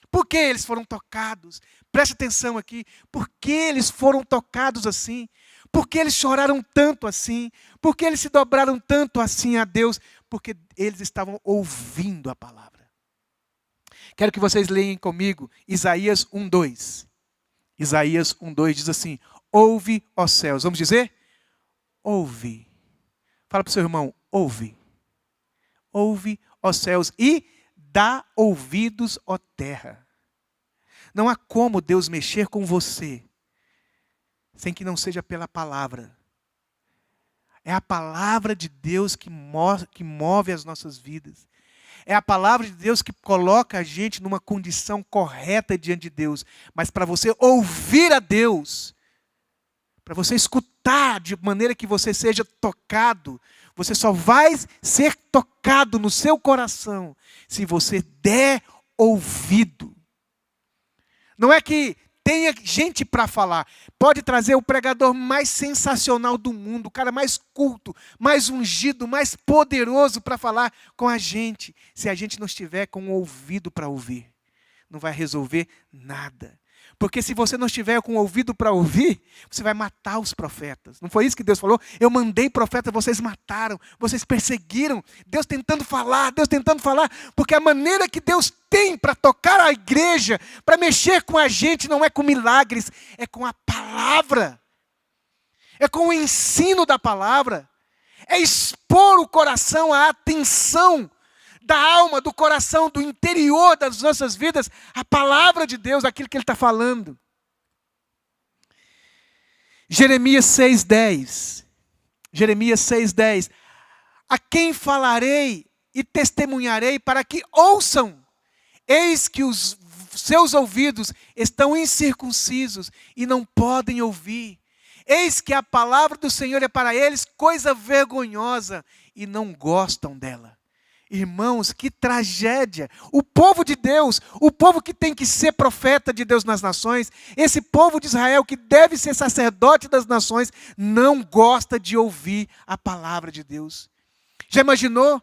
Por que eles foram tocados? Preste atenção aqui. Por que eles foram tocados assim? Por que eles choraram tanto assim? Por que eles se dobraram tanto assim a Deus? Porque eles estavam ouvindo a palavra. Quero que vocês leiam comigo Isaías 1:2. Isaías 1:2 diz assim, ouve, ó céus. Vamos dizer? Ouve. Fala para o seu irmão, ouve. Ouve, ó céus, e dá ouvidos, ó terra. Não há como Deus mexer com você sem que não seja pela palavra. É a palavra de Deus que move as nossas vidas. É a palavra de Deus que coloca a gente numa condição correta diante de Deus. Mas para você ouvir a Deus, para você escutar de maneira que você seja tocado. Você só vai ser tocado no seu coração se você der ouvido. Não é que tenha gente para falar. Pode trazer o pregador mais sensacional do mundo, o cara mais culto, mais ungido, mais poderoso para falar com a gente. Se a gente não estiver com o ouvido para ouvir, não vai resolver nada. Porque se você não estiver com o ouvido para ouvir, você vai matar os profetas. Não foi isso que Deus falou? Eu mandei profetas, vocês mataram, vocês perseguiram. Deus tentando falar, porque a maneira que Deus tem para tocar a igreja, para mexer com a gente, não é com milagres, é com a palavra. É com o ensino da palavra. É expor o coração, a atenção da alma, do coração, do interior das nossas vidas, a palavra de Deus, aquilo que Ele está falando. Jeremias 6,10. Jeremias 6,10. A quem falarei e testemunharei para que ouçam? Eis que os seus ouvidos estão incircuncisos e não podem ouvir. Eis que a palavra do Senhor é para eles coisa vergonhosa e não gostam dela. Irmãos, que tragédia! O povo de Deus, o povo que tem que ser profeta de Deus nas nações, esse povo de Israel que deve ser sacerdote das nações, não gosta de ouvir a palavra de Deus. Já imaginou?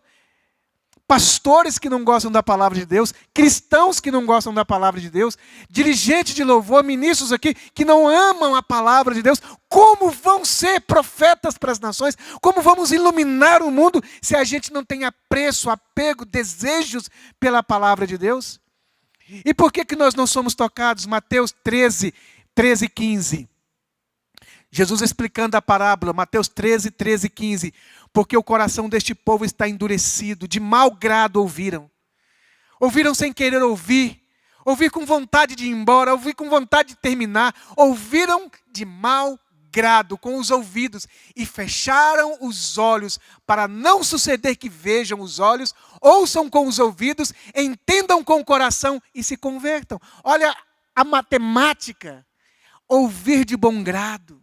Pastores que não gostam da palavra de Deus, cristãos que não gostam da palavra de Deus, dirigentes de louvor, ministros aqui que não amam a palavra de Deus, como vão ser profetas para as nações? Como vamos iluminar o mundo se a gente não tem apreço, apego, desejos pela palavra de Deus? E por que nós não somos tocados? Mateus 13, 15. Jesus explicando a parábola, Mateus 13, 15. Porque o coração deste povo está endurecido, de mau grado ouviram. Ouviram sem querer ouvir, ouvir com vontade de ir embora, ouvir com vontade de terminar. Ouviram de mau grado, com os ouvidos, e fecharam os olhos, para não suceder que vejam os olhos, ouçam com os ouvidos, entendam com o coração e se convertam. Olha a matemática, ouvir de bom grado.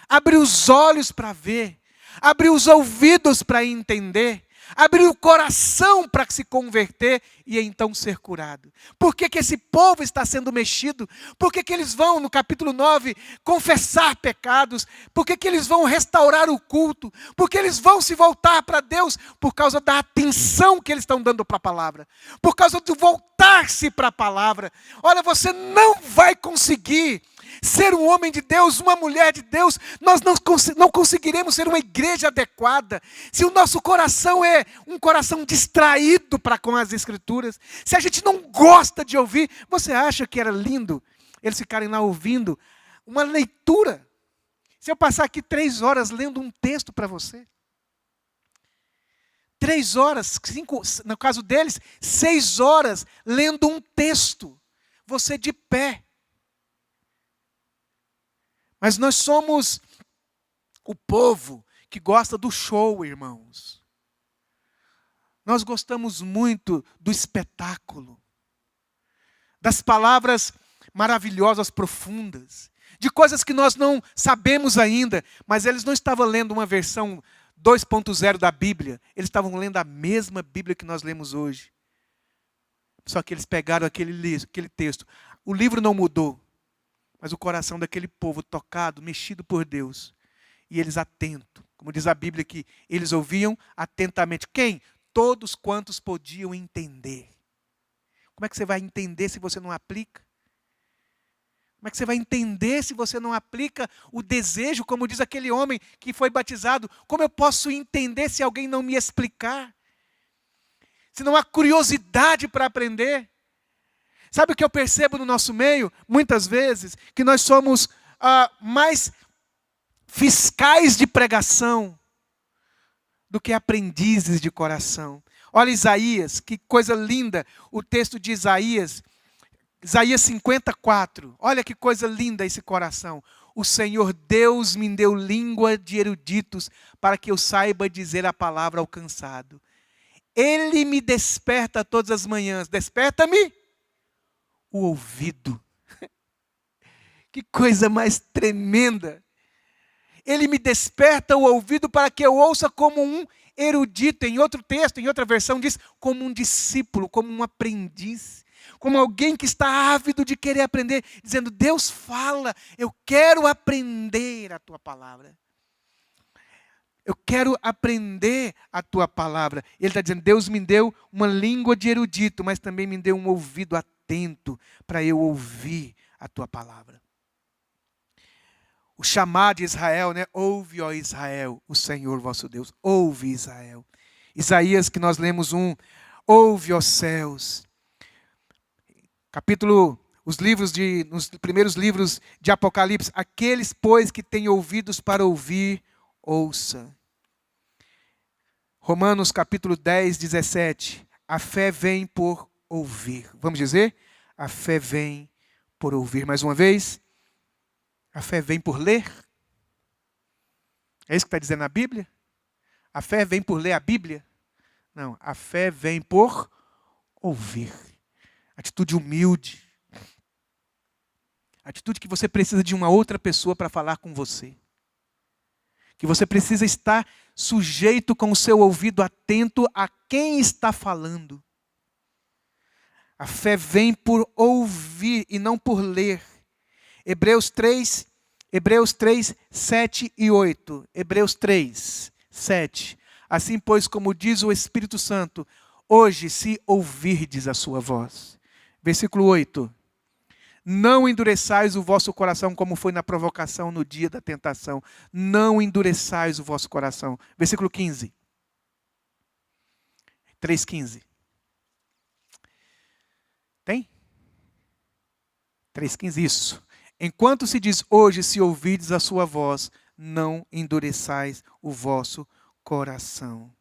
Abrir os olhos para ver, abrir os ouvidos para entender, abrir o coração para se converter e então ser curado. Por que esse povo está sendo mexido? Por que eles vão, no capítulo 9, confessar pecados? Por que eles vão restaurar o culto? Por que eles vão se voltar para Deus? Por causa da atenção que eles estão dando para a palavra. Por causa do voltar-se para a palavra. Olha, você não vai conseguir ser um homem de Deus, uma mulher de Deus. Nós não conseguiremos ser uma igreja adequada se o nosso coração é um coração distraído para com as Escrituras. Se a gente não gosta de ouvir, você acha que era lindo eles ficarem lá ouvindo uma leitura? Se eu passar aqui 3 horas lendo um texto para você, 3 horas, 5, no caso deles, 6 horas lendo um texto, você de pé. Mas nós somos o povo que gosta do show, irmãos. Nós gostamos muito do espetáculo, das palavras maravilhosas, profundas, de coisas que nós não sabemos ainda, mas eles não estavam lendo uma versão 2.0 da Bíblia, eles estavam lendo a mesma Bíblia que nós lemos hoje. Só que eles pegaram aquele texto. O livro não mudou, mas o coração daquele povo tocado, mexido por Deus. E eles atentos. Como diz a Bíblia que eles ouviam atentamente. Quem? Todos quantos podiam entender. Como é que você vai entender se você não aplica? Como é que você vai entender se você não aplica o desejo, como diz aquele homem que foi batizado? Como eu posso entender se alguém não me explicar? Se não há curiosidade para aprender? Sabe o que eu percebo no nosso meio? Muitas vezes, que nós somos mais fiscais de pregação do que aprendizes de coração. Olha Isaías, que coisa linda, o texto de Isaías 54. Olha que coisa linda esse coração. O Senhor Deus me deu língua de eruditos para que eu saiba dizer a palavra ao cansado. Ele me desperta todas as manhãs. Desperta-me o ouvido. Que coisa mais tremenda. Ele me desperta o ouvido para que eu ouça como um erudito. Em outro texto, em outra versão, diz como um discípulo, como um aprendiz. Como alguém que está ávido de querer aprender. Dizendo, Deus fala, eu quero aprender a tua palavra. Eu quero aprender a tua palavra. Ele está dizendo, Deus me deu uma língua de erudito, mas também me deu um ouvido atento para eu ouvir a tua palavra. O chamado de Israel, né? Ouve, ó Israel, o Senhor vosso Deus. Ouve, Israel. Isaías, que nós lemos ouve, ó céus. Nos primeiros livros de Apocalipse, aqueles, pois, que têm ouvidos para ouvir, ouça. Romanos capítulo 10, 17. A fé vem por ouvir. Vamos dizer? A fé vem por ouvir. Mais uma vez. A fé vem por ler? É isso que está dizendo a Bíblia? A fé vem por ler a Bíblia? Não, a fé vem por ouvir. Atitude humilde. Atitude que você precisa de uma outra pessoa para falar com você. Que você precisa estar sujeito com o seu ouvido atento a quem está falando. A fé vem por ouvir e não por ler. Hebreus 3, 7 e 8. Hebreus 3, 7. Assim, pois, como diz o Espírito Santo, hoje se ouvirdes a sua voz. Versículo 8. Não endureçais o vosso coração como foi na provocação no dia da tentação. Não endureçais o vosso coração. Versículo 15. 3,15. Tem? 3,15, isso. Enquanto se diz hoje, se ouvirdes a sua voz, não endureçais o vosso coração.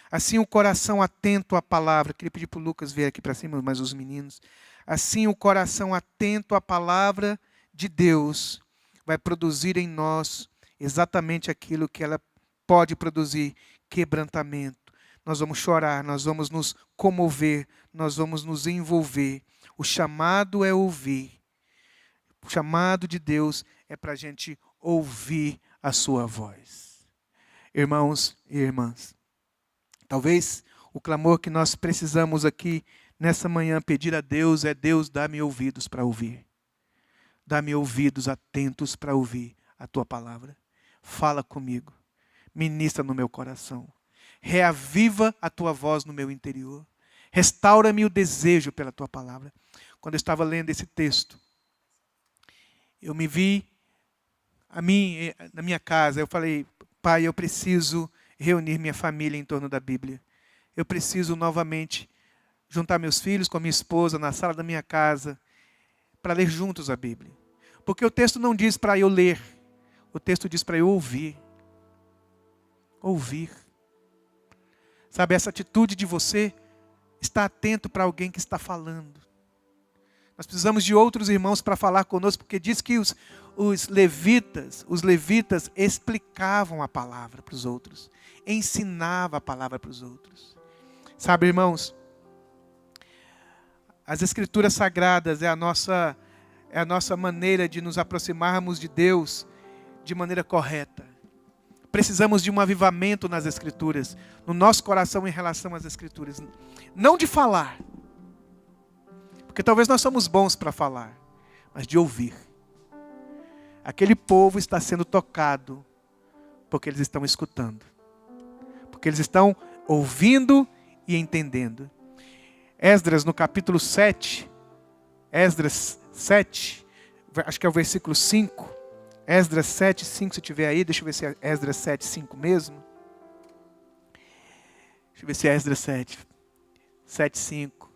Assim o coração atento à palavra. Queria pedir para o Lucas vir aqui para cima, mas os meninos. Assim o coração atento à palavra de Deus vai produzir em nós exatamente aquilo que ela pode produzir, quebrantamento. Nós vamos chorar, nós vamos nos comover, nós vamos nos envolver. O chamado é ouvir. O chamado de Deus é para a gente ouvir a sua voz. Irmãos e irmãs, talvez o clamor que nós precisamos aqui nessa manhã pedir a Deus é: Deus, dá-me ouvidos para ouvir. Dá-me ouvidos atentos para ouvir a tua palavra. Fala comigo. Ministra no meu coração. Reaviva a tua voz no meu interior. Restaura-me o desejo pela tua palavra. Quando eu estava lendo esse texto, eu me vi na minha casa. Eu falei, Pai, eu preciso reunir minha família em torno da Bíblia. Eu preciso novamente juntar meus filhos com a minha esposa na sala da minha casa para ler juntos a Bíblia. Porque o texto não diz para eu ler. O texto diz para eu ouvir. Ouvir. Sabe, essa atitude de você estar atento para alguém que está falando. Nós precisamos de outros irmãos para falar conosco, porque diz que os levitas explicavam a palavra para os outros. Ensinavam a palavra para os outros. Sabe, irmãos, as Escrituras Sagradas é a nossa maneira de nos aproximarmos de Deus de maneira correta. Precisamos de um avivamento nas Escrituras, no nosso coração em relação às Escrituras. Não de falar, porque talvez nós somos bons para falar, mas de ouvir. Aquele povo está sendo tocado porque eles estão escutando. Porque eles estão ouvindo e entendendo. Esdras, no capítulo 7, Esdras 7, acho que é o versículo 5. Esdras 7, 5, se tiver aí, deixa eu ver se é Esdras 7, 5 mesmo. Deixa eu ver se é Esdras 7, 5.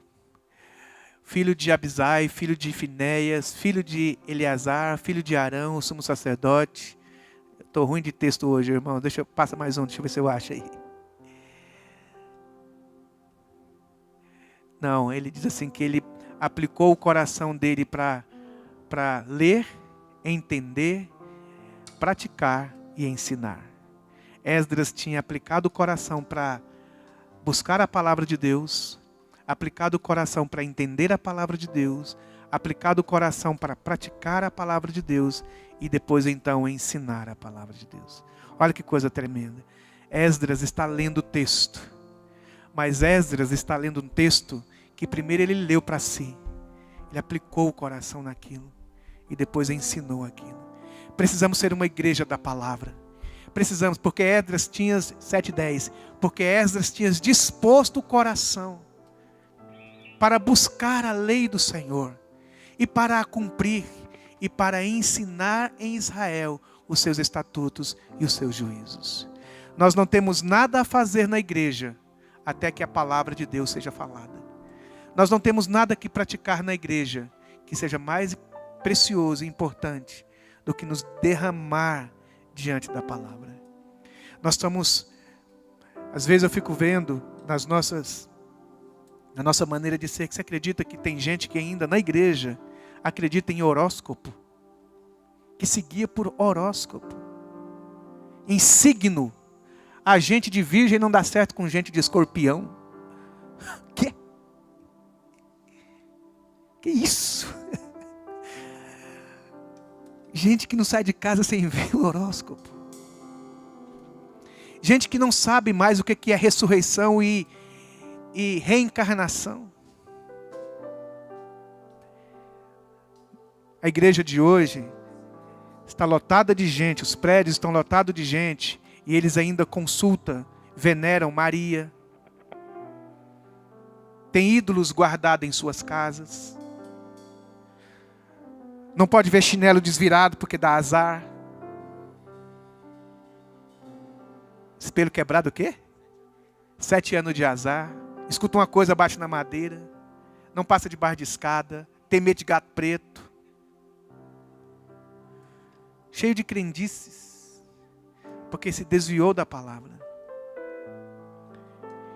Filho de Abisai, filho de Finéias, filho de Eleazar, filho de Arão, o sumo sacerdote. Estou ruim de texto hoje, irmão. Passa mais um, deixa eu ver se eu acho aí. Não, ele diz assim que ele aplicou o coração dele para ler, entender, praticar e ensinar. Esdras tinha aplicado o coração para buscar a palavra de Deus, aplicado o coração para entender a palavra de Deus, aplicado o coração para praticar a palavra de Deus e depois então ensinar a palavra de Deus. Olha que coisa tremenda. Esdras está lendo o texto, mas Esdras está lendo um texto que primeiro ele leu para si, ele aplicou o coração naquilo e depois ensinou aquilo. Precisamos ser uma igreja da palavra. Precisamos, porque Esdras tinha 7:10, porque Esdras tinha disposto o coração para buscar a lei do Senhor e para a cumprir e para ensinar em Israel os seus estatutos e os seus juízos. Nós não temos nada a fazer na igreja até que a palavra de Deus seja falada. Nós não temos nada que praticar na igreja que seja mais precioso e importante do que nos derramar diante da palavra. Nós estamos, às vezes eu fico vendo na nossa maneira de ser, que você acredita que tem gente que ainda na igreja acredita em horóscopo, que se guia por horóscopo, em signo. A gente de virgem não dá certo com gente de escorpião. Que isso? Gente que não sai de casa sem ver o horóscopo. Gente que não sabe mais o que é ressurreição e reencarnação. A igreja de hoje está lotada de gente, os prédios estão lotados de gente, e eles ainda consultam, veneram Maria. Tem ídolos guardados em suas casas. Não pode ver chinelo desvirado porque dá azar. Espelho quebrado o quê? 7 anos de azar. Escuta uma coisa, bate na madeira. Não passa debaixo de escada. Tem medo de gato preto. Cheio de crendices. Porque se desviou da palavra.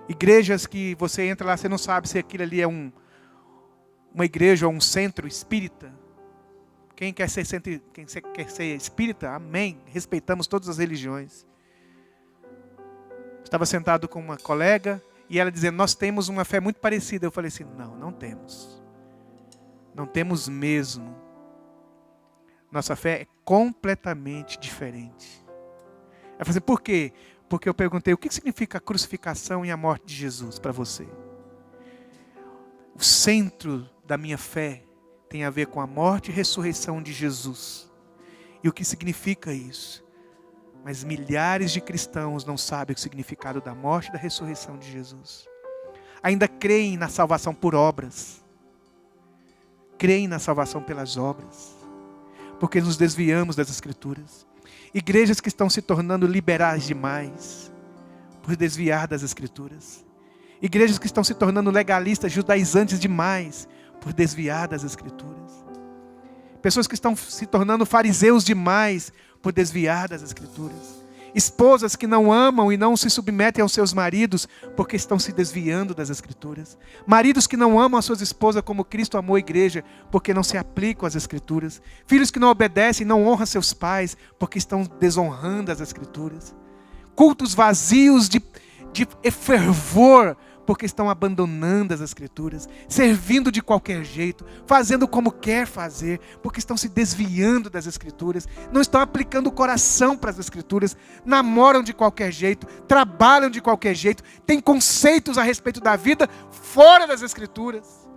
Igrejas que você entra lá, você não sabe se aquilo ali é uma igreja ou um centro espírita. Quem quer ser espírita, amém. Respeitamos todas as religiões. Estava sentado com uma colega e ela dizendo, nós temos uma fé muito parecida. Eu falei assim, não temos. Não temos mesmo. Nossa fé é completamente diferente. Ela falou assim, por quê? Porque eu perguntei, o que significa a crucificação e a morte de Jesus para você? O centro da minha fé tem a ver com a morte e ressurreição de Jesus. E o que significa isso? Mas milhares de cristãos não sabem o significado da morte e da ressurreição de Jesus. Ainda creem na salvação por obras. Creem na salvação pelas obras. Porque nos desviamos das Escrituras. Igrejas que estão se tornando liberais demais por desviar das Escrituras. Igrejas que estão se tornando legalistas, judaizantes demais por desviar das Escrituras. Pessoas que estão se tornando fariseus demais por desviar das Escrituras. Esposas que não amam e não se submetem aos seus maridos porque estão se desviando das Escrituras. Maridos que não amam as suas esposas como Cristo amou a igreja porque não se aplicam às Escrituras. Filhos que não obedecem e não honram seus pais porque estão desonrando as Escrituras. Cultos vazios de fervor porque estão abandonando as Escrituras, servindo de qualquer jeito, fazendo como quer fazer, porque estão se desviando das Escrituras, não estão aplicando o coração para as Escrituras, namoram de qualquer jeito, trabalham de qualquer jeito, têm conceitos a respeito da vida fora das Escrituras.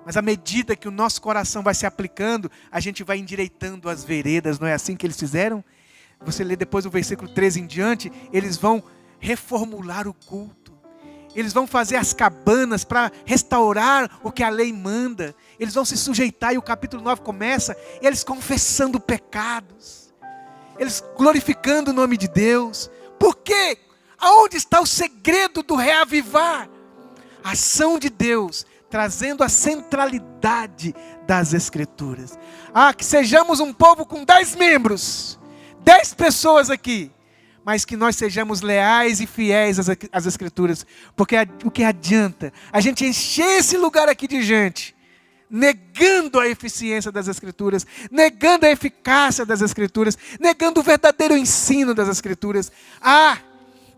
Mas à medida que o nosso coração vai se aplicando, a gente vai endireitando as veredas, não é assim que eles fizeram? Você lê depois o versículo 13 em diante, eles vão reformular o culto. Eles vão fazer as cabanas para restaurar o que a lei manda. Eles vão se sujeitar e o capítulo 9 começa, eles confessando pecados. Eles glorificando o nome de Deus. Por quê? Aonde está o segredo do reavivar? A ação de Deus, trazendo a centralidade das Escrituras. Que sejamos um povo com 10 membros. 10 pessoas aqui. Mas que nós sejamos leais e fiéis às Escrituras. Porque o que adianta a gente encher esse lugar aqui de gente, negando a eficiência das Escrituras, negando a eficácia das Escrituras, negando o verdadeiro ensino das Escrituras.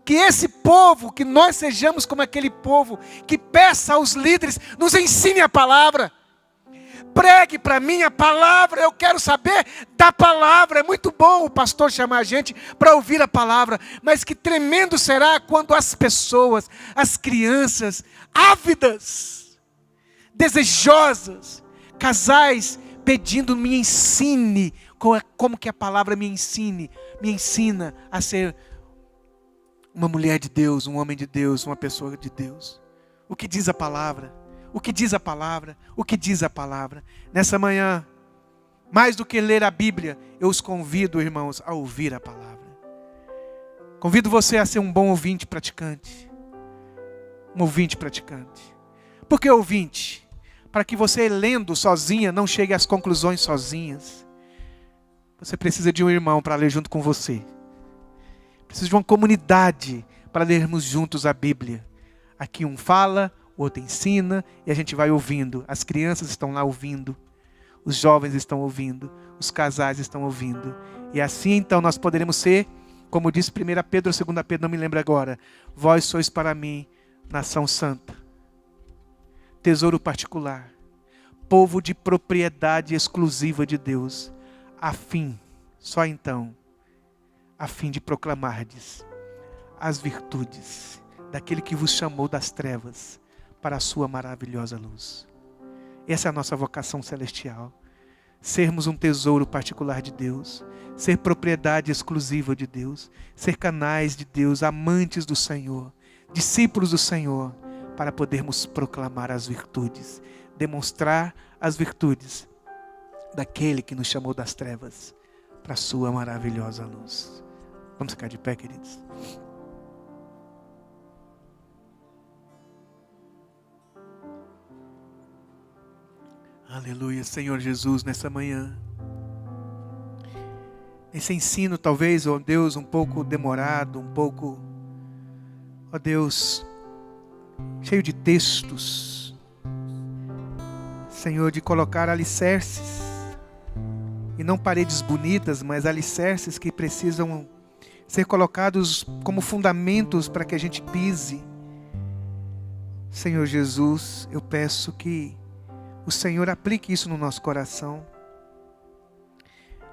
Que esse povo, que nós sejamos como aquele povo, que peça aos líderes, nos ensine a palavra. Pregue para mim a palavra, eu quero saber da palavra. É muito bom o pastor chamar a gente para ouvir a palavra, mas que tremendo será quando as pessoas, as crianças, ávidas, desejosas, casais pedindo, me ensine, como que a palavra me ensina a ser uma mulher de Deus, um homem de Deus, uma pessoa de Deus. O que diz a palavra? O que diz a palavra? O que diz a palavra? Nessa manhã, mais do que ler a Bíblia, eu os convido, irmãos, a ouvir a palavra. Convido você a ser um bom ouvinte praticante. Um ouvinte praticante. Por que ouvinte? Para que você, lendo sozinha, não chegue às conclusões sozinhas. Você precisa de um irmão para ler junto com você. Precisa de uma comunidade para lermos juntos a Bíblia. Aqui um fala, o outro ensina e a gente vai ouvindo. As crianças estão lá ouvindo. Os jovens estão ouvindo. Os casais estão ouvindo. E assim então nós poderemos ser, como disse 1 Pedro, 2 Pedro, não me lembro agora. Vós sois para mim nação santa. Tesouro particular. Povo de propriedade exclusiva de Deus. A fim, só então, a fim de proclamardes as virtudes daquele que vos chamou das trevas para a sua maravilhosa luz. Essa é a nossa vocação celestial. Sermos um tesouro particular de Deus, ser propriedade exclusiva de Deus, ser canais de Deus, amantes do Senhor, discípulos do Senhor, para podermos proclamar as virtudes, demonstrar as virtudes daquele que nos chamou das trevas para a sua maravilhosa luz. Vamos ficar de pé, queridos? Aleluia, Senhor Jesus, nessa manhã. Esse ensino talvez, ó Deus, um pouco demorado, um pouco, ó Deus, cheio de textos. Senhor, de colocar alicerces, e não paredes bonitas, mas alicerces que precisam ser colocados como fundamentos para que a gente pise. Senhor Jesus, eu peço que o Senhor aplique isso no nosso coração.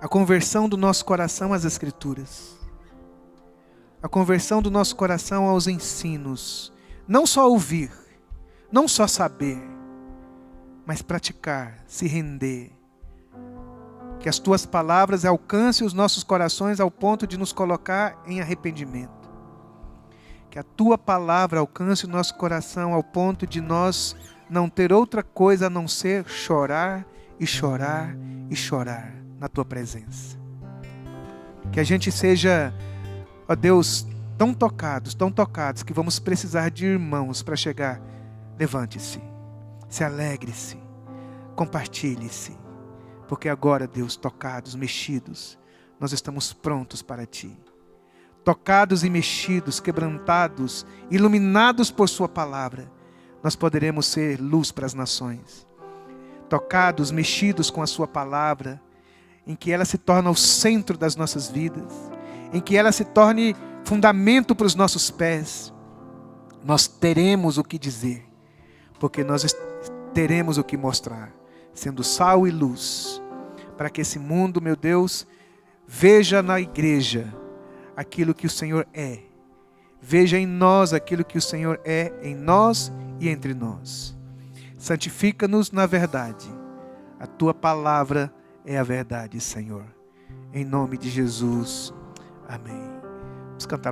A conversão do nosso coração às Escrituras. A conversão do nosso coração aos ensinos. Não só ouvir, não só saber, mas praticar, se render. Que as tuas palavras alcancem os nossos corações ao ponto de nos colocar em arrependimento. Que a tua palavra alcance o nosso coração ao ponto de nós não ter outra coisa a não ser chorar e chorar e chorar na tua presença. Que a gente seja, ó Deus, tão tocados, que vamos precisar de irmãos para chegar. Levante-se, se alegre-se, compartilhe-se. Porque agora, Deus, tocados, mexidos, nós estamos prontos para Ti. Tocados e mexidos, quebrantados, iluminados por Sua palavra, nós poderemos ser luz para as nações. Tocados, mexidos com a Sua palavra, em que ela se torna o centro das nossas vidas, em que ela se torne fundamento para os nossos pés, nós teremos o que dizer, porque nós teremos o que mostrar, sendo sal e luz, para que esse mundo, meu Deus, veja na igreja aquilo que o Senhor é. Veja em nós aquilo que o Senhor é em nós e entre nós. Santifica-nos na verdade. A Tua palavra é a verdade, Senhor. Em nome de Jesus. Amém. Vamos cantar.